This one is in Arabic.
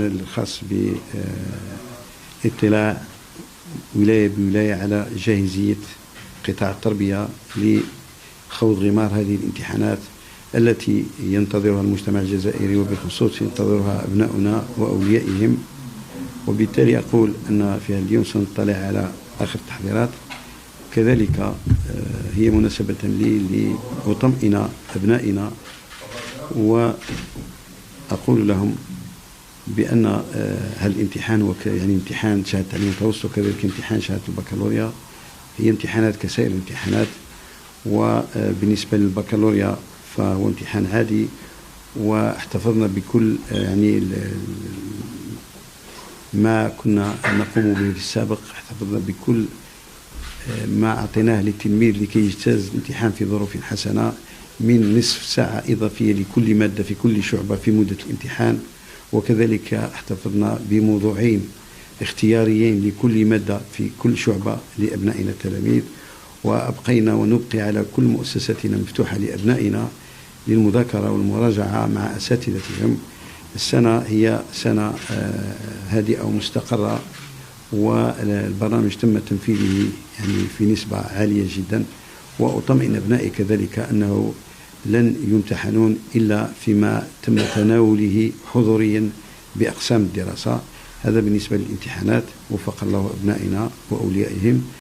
الامتحان الخاص باطلاع ولاية بولاية على جاهزية قطاع التربية لخوض غمار هذه الامتحانات التي ينتظرها المجتمع الجزائري، وبخصوص ينتظرها أبناؤنا وأوليائهم. وبالتالي أقول أن في هذا اليوم سنطلع على آخر التحضيرات. كذلك هي مناسبة لي لأطمئن أبنائنا وأقول لهم بأن هذا الامتحان هو يعني امتحان شهادة التعليم المتوسط، وكذلك امتحان شهادة البكالوريا هي امتحانات كسائر الامتحانات. وبالنسبة للبكالوريا فهو امتحان عادي، واحتفظنا بكل يعني ما كنا نقوم به في السابق. احتفظنا بكل ما أعطيناه للتلميذ لكي يجتاز الامتحان في ظروف حسنة، من نصف ساعة إضافية لكل مادة في كل شعبة في مدة الامتحان. وكذلك احتفظنا بموضوعين اختياريين لكل مادة في كل شعبة لأبنائنا التلاميذ. وأبقينا ونبقي على كل مؤسساتنا مفتوحة لأبنائنا للمذاكرة والمراجعة مع أساتذتهم. السنة هي سنة هادئة ومستقرة، والبرنامج تم تنفيذه يعني في نسبة عالية جدا. وأطمئن أبنائي كذلك أنه لن يمتحنون إلا فيما تم تناوله حضوريا بأقسام الدراسة. هذا بالنسبة للامتحانات. وفق الله أبنائنا وأوليائهم.